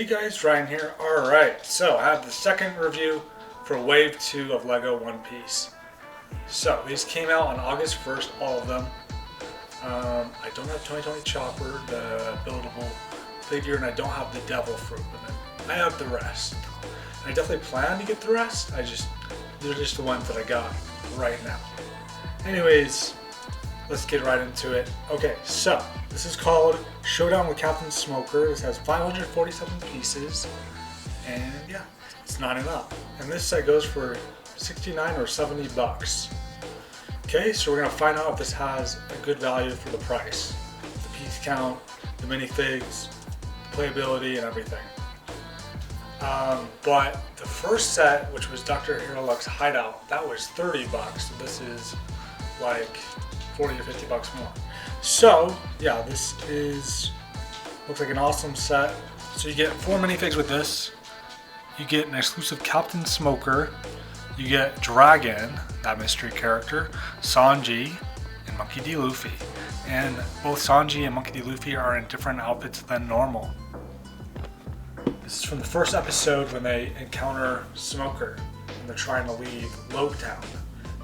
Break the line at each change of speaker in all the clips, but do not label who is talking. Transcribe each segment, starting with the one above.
Hey guys, Ryan here. Alright, so I have the second review for Wave 2 of LEGO One Piece. So, these came out on August 1st, all of them. I don't have Tony Chopper, the buildable figure, and I don't have the Devil Fruit with it. I have the rest. I definitely plan to get the rest, they're just the ones that I got right now. Anyways, let's get right into it. Okay, so this is called Showdown with Captain Smoker. This has 547 pieces, and yeah, it's not enough. And this set goes for 69 or 70 bucks. Okay, so we're gonna find out if this has a good value for the price. The piece count, the minifigs, playability, and everything. But the first set, which was Dr. Hero-Luck's Hideout, that was 30 bucks. So this is like 40 or 50 bucks more. So yeah, this looks like an awesome set. So you get 4 minifigs with this. You get an exclusive Captain Smoker. You get Dragon, that mystery character, Sanji, and Monkey D. Luffy. And both Sanji and Monkey D. Luffy are in different outfits than normal. This is from the first episode when they encounter Smoker and they're trying to leave Logtown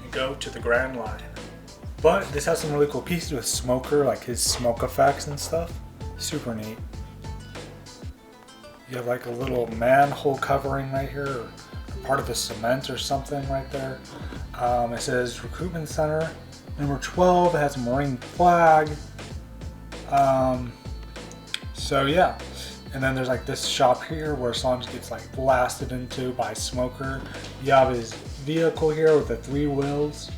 and go to the Grand Line. But this has some really cool pieces with Smoker, like his smoke effects and stuff. Super neat. You have like a little manhole covering right here, or part of the cement or something right there. It says Recruitment Center, number 12. It has a Marine flag. So yeah. And then there's like this shop here where Sanji gets like blasted into by Smoker. You have his vehicle here with the 3 wheels,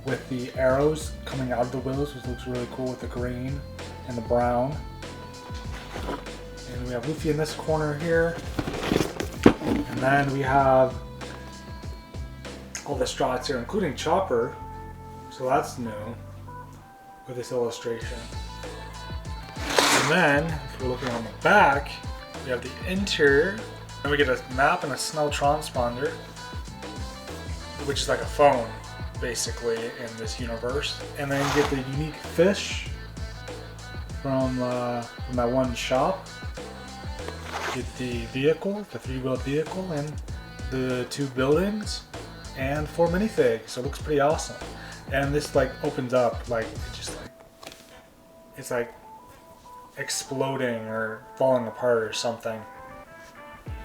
with the arrows coming out of the wheels, which looks really cool with the green and the brown. And we have Luffy in this corner here. And then we have all the Strats here, including Chopper. So that's new with this illustration. And then, if we're looking on the back, we have the interior. And we get a map and a Snell transponder, which is like a phone, basically, in this universe. And then you get the unique fish from that one shop. Get the vehicle, the 3-wheeled vehicle, and the 2 buildings, and 4 minifigs. So it looks pretty awesome. And this like opens up, like it's like exploding or falling apart or something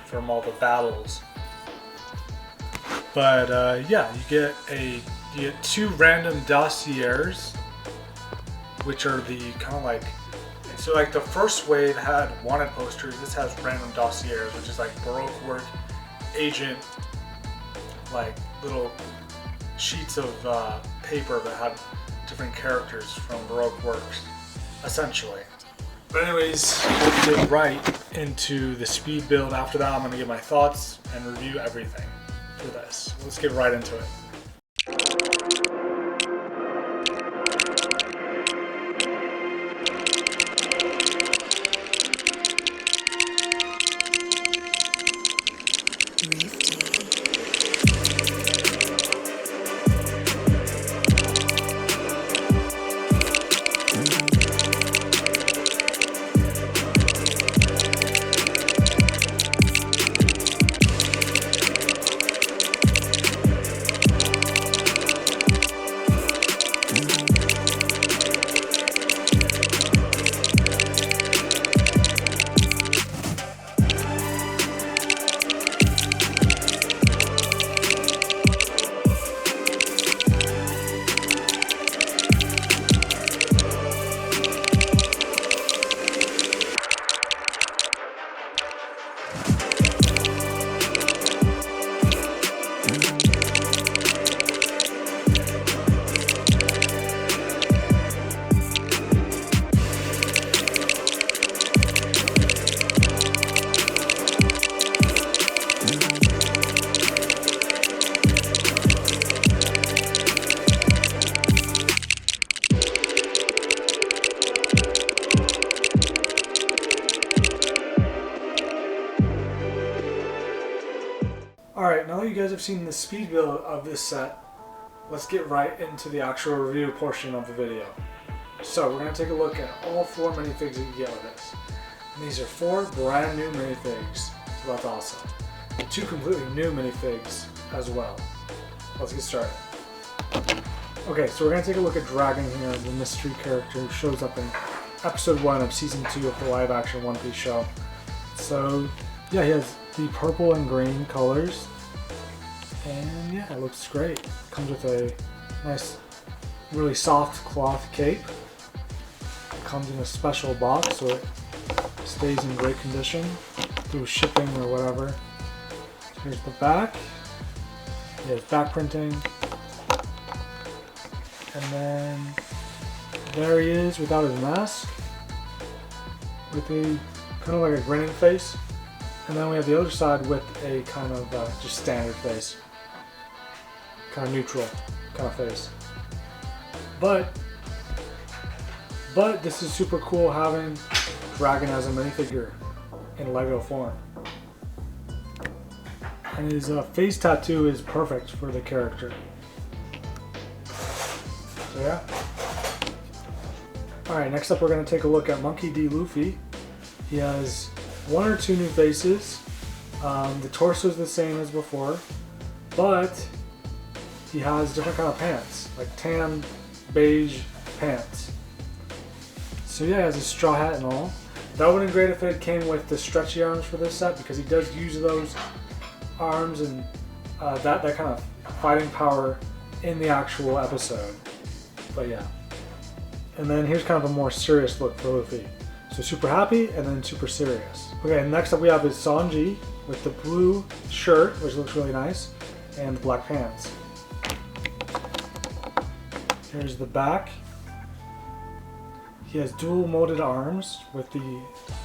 from all the battles. But yeah, you get 2 random dossiers, which are the kind of like, so like the first wave had wanted posters. This has random dossiers, which is like Baroque work, agent, like little sheets of paper that had different characters from Baroque works, essentially. But anyways, let's get right into the speed build. After that, I'm going to give my thoughts and review everything for this. Let's get right into it. Alright, now that you guys have seen the speed build of this set, let's get right into the actual review portion of the video. So we're going to take a look at all 4 minifigs that you get with this. And these are 4 brand new minifigs, so that's awesome. And 2 completely new minifigs as well. Let's get started. Okay, so we're going to take a look at Dragon here, the mystery character who shows up in episode 1 of season 2 of the live action One Piece show. So yeah, he has the purple and green colors, and yeah, it looks great. Comes with a nice, really soft cloth cape. Comes in a special box so it stays in great condition through shipping or whatever. Here's the back. He has back printing. And then there he is without his mask, with a kind of like a grinning face. And then we have the other side with a kind of just standard face, kind of neutral kind of face. But this is super cool having Dragon as a minifigure in Lego form. And his face tattoo is perfect for the character. So yeah. Alright, next up we're going to take a look at Monkey D. Luffy. He has 1 or 2 new faces. The torso is the same as before, but he has different kind of pants, like tan, beige pants. So yeah, he has a straw hat and all. That would have been great if it came with the stretchy arms for this set, because he does use those arms and that kind of fighting power in the actual episode. But yeah. And then here's kind of a more serious look for Luffy. So super happy and then super serious. Okay, next up we have is Sanji with the blue shirt, which looks really nice, and the black pants. Here's the back. He has dual molded arms with the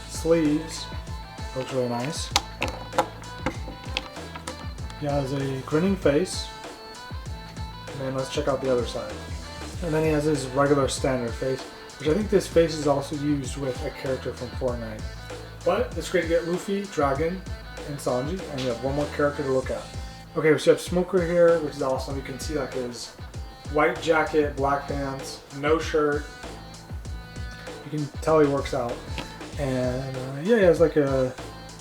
sleeves. Looks really nice. He has a grinning face. And then let's check out the other side. And then he has his regular standard face, which I think this face is also used with a character from Fortnite. But it's great to get Luffy, Dragon, and Sanji, and you have 1 more character to look at. Okay, so you have Smoker here, which is awesome. You can see like his white jacket, black pants, no shirt. You can tell he works out. And yeah, he has like a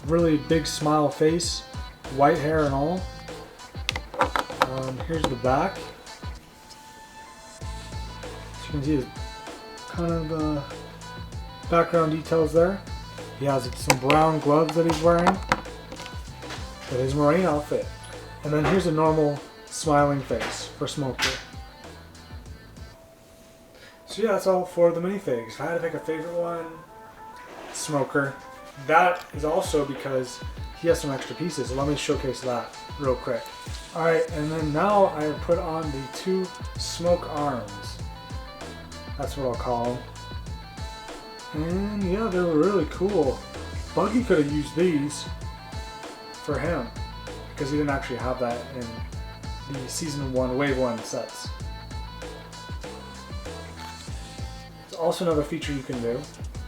really big smile face, white hair and all. Here's the back. You can see his kind of background details there. He has some brown gloves that he's wearing with his marine outfit. And then here's a normal smiling face for Smoker. So yeah, that's all for the minifigs. If I had to pick a favorite one, Smoker. That is also because he has some extra pieces, so let me showcase that real quick. Alright, and then now I have put on the 2 smoke arms. That's what I'll call them. And yeah, they were really cool. Buggy could have used these for him, because he didn't actually have that in the season 1, wave 1 sets. There's also another feature you can do,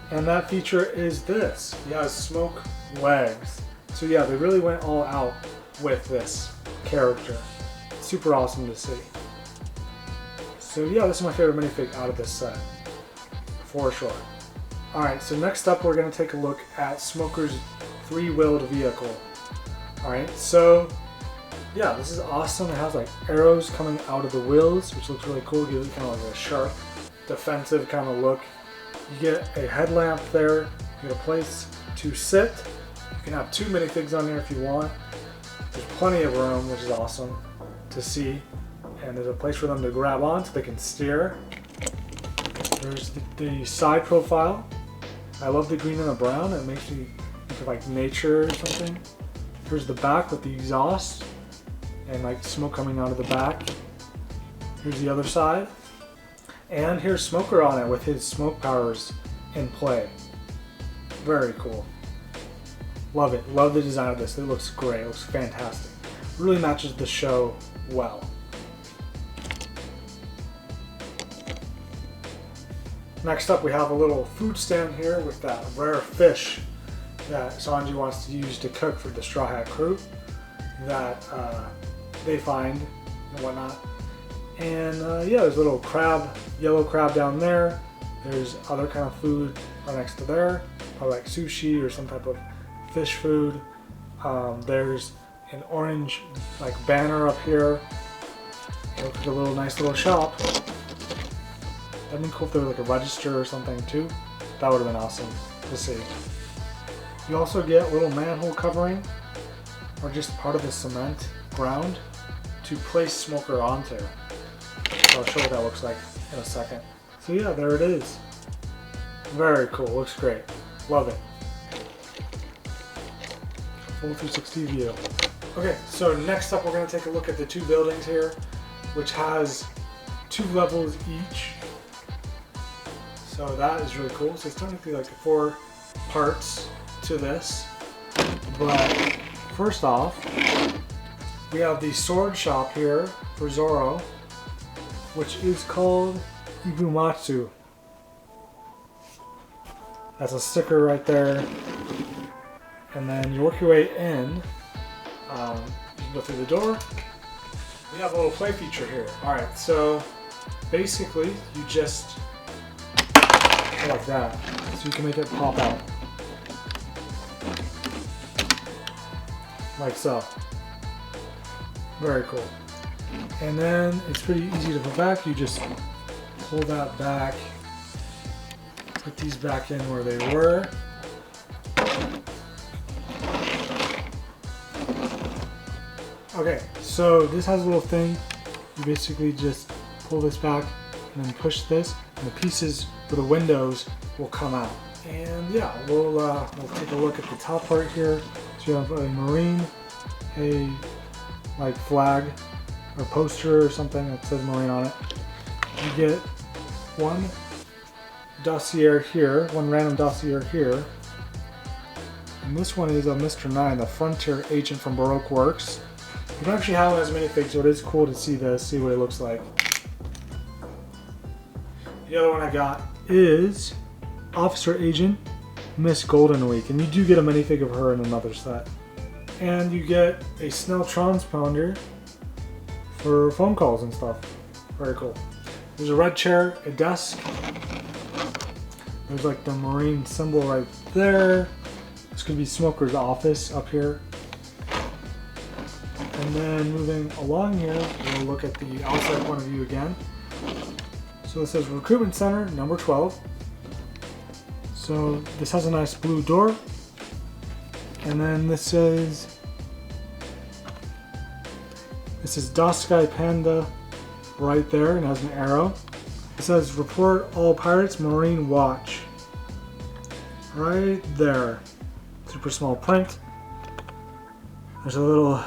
and that feature is this. He has smoke legs. So yeah, they really went all out with this character. Super awesome to see. So yeah, this is my favorite minifig out of this set, for sure. Alright, so next up we're going to take a look at Smoker's 3-wheeled vehicle. Alright, so yeah, this is awesome. It has like arrows coming out of the wheels, which looks really cool. Gives it kind of like a sharp, defensive kind of look. You get a headlamp there. You get a place to sit. You can have 2 minifigs on there if you want. There's plenty of room, which is awesome to see. And there's a place for them to grab on so they can steer. There's the side profile. I love the green and the brown. It makes me think of like nature or something. Here's the back with the exhaust and like smoke coming out of the back. Here's the other side. And here's Smoker on it with his smoke powers in play. Very cool. Love it. Love the design of this. It looks great. It looks fantastic. Really matches the show well. Next up we have a little food stand here with that rare fish that Sanji wants to use to cook for the Straw Hat crew that they find and whatnot. And yeah, there's a little crab, yellow crab down there. There's other kind of food right next to there. or like sushi or some type of fish food. There's an orange like banner up here. It looks like a little nice little shop. That'd be cool if there was like a register or something too. That would have been awesome to see. You also get a little manhole covering, or just part of the cement ground to place smoker onto. So I'll show what that looks like in a second. So yeah, there it is. Very cool, looks great. Love it. Full 360 view. Okay, so next up we're going to take a look at the two buildings here, which has 2 levels each. So that is really cool. So it's technically like 4 parts to this. But first off, we have the sword shop here for Zoro, which is called Ibumatsu. That's a sticker right there. And then you work your way in. You can go through the door. We have a little play feature here. Alright, so basically you just go like that. So you can make it pop out. Like so. Very cool. And then it's pretty easy to put back. You just pull that back. Put these back in where they were. Okay, so this has a little thing. You basically just pull this back and then push this, and the pieces for the windows will come out. And yeah, we'll take a look at the top part here. So you have a Marine, a like flag or poster or something that says Marine on it. You get one dossier here, one random dossier here. And this one is a Mr. 9, the Frontier Agent from Baroque Works. You don't actually have as many figs, so it is cool to see this, see what it looks like. The other one I got is Officer Agent Miss Golden Week, and you do get a minifig of her in another set. And you get a Snell transponder for phone calls and stuff. Very cool. There's a red chair, a desk. There's like the Marine symbol right there. This could be Smoker's office up here. And then moving along here, we'll look at the outside point of view again. So it says Recruitment Center, number 12. So this has a nice blue door. And then this is Doskai Panda right there, and has an arrow. It says report all pirates, Marine watch. Right there. Super small print. There's a little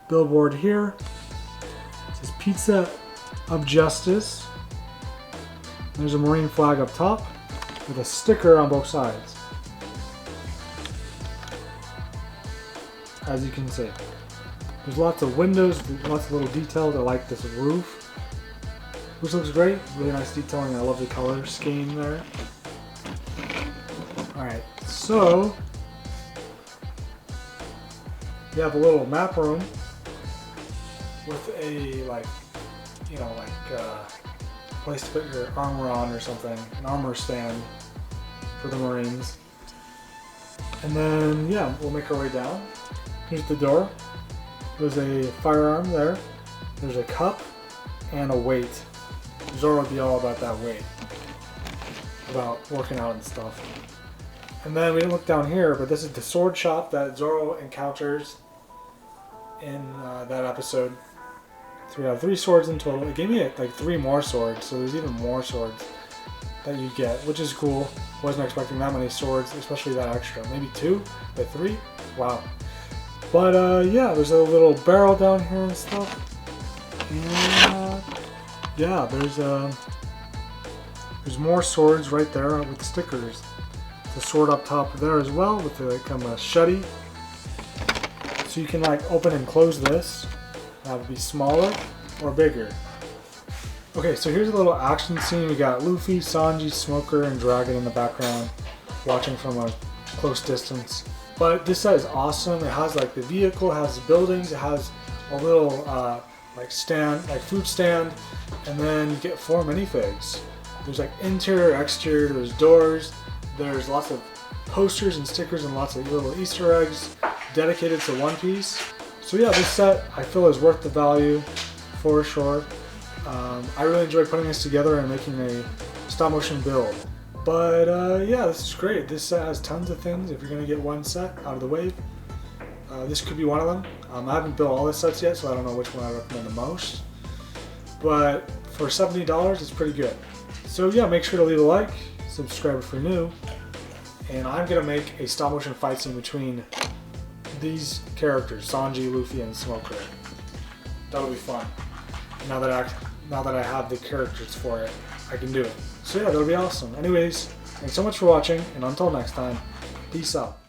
billboard here. It says Pizza of Justice. There's a Marine flag up top with a sticker on both sides. As you can see. There's lots of windows, lots of little details. I like this roof, which looks great. Really nice detailing. I love the color scheme there. Alright, so you have a little map room with a place to put your armor on or something, an armor stand for the Marines. And then yeah, we'll make our way down. Here's the door. There's a firearm there. There's a cup and a weight. Zoro would be all about that weight, about working out and stuff. And then we didn't look down here, but this is the sword shop that Zoro encounters in that episode. So we have 3 swords in total. It gave me like 3 more swords, so there's even more swords that you get, which is cool. Wasn't expecting that many swords, especially that extra. Maybe 2, but 3? Wow. But yeah, there's a little barrel down here and stuff. And yeah, there's more swords right there with stickers. The sword up top there as well with like a machete. So you can like open and close this. That would be smaller or bigger. Okay, so here's a little action scene. We got Luffy, Sanji, Smoker, and Dragon in the background, watching from a close distance. But this set is awesome. It has like the vehicle, it has buildings, it has a little like stand, like food stand, and then you get 4 minifigs. There's like interior, exterior, there's doors, there's lots of posters and stickers and lots of little Easter eggs dedicated to One Piece. So yeah, this set I feel is worth the value for sure. I really enjoyed putting this together and making a stop motion build. But yeah, this is great. This set has tons of things if you're going to get one set out of the wave. This could be one of them. I haven't built all the sets yet, so I don't know which one I recommend the most. But for $70, it's pretty good. So yeah, make sure to leave a like, subscribe if you're new, and I'm going to make a stop motion fight scene between these characters, Sanji, Luffy, and Smoker. That'll be fun. Now that I have the characters for it, I can do it. So yeah, that'll be awesome. Anyways, thanks so much for watching, and until next time, peace out.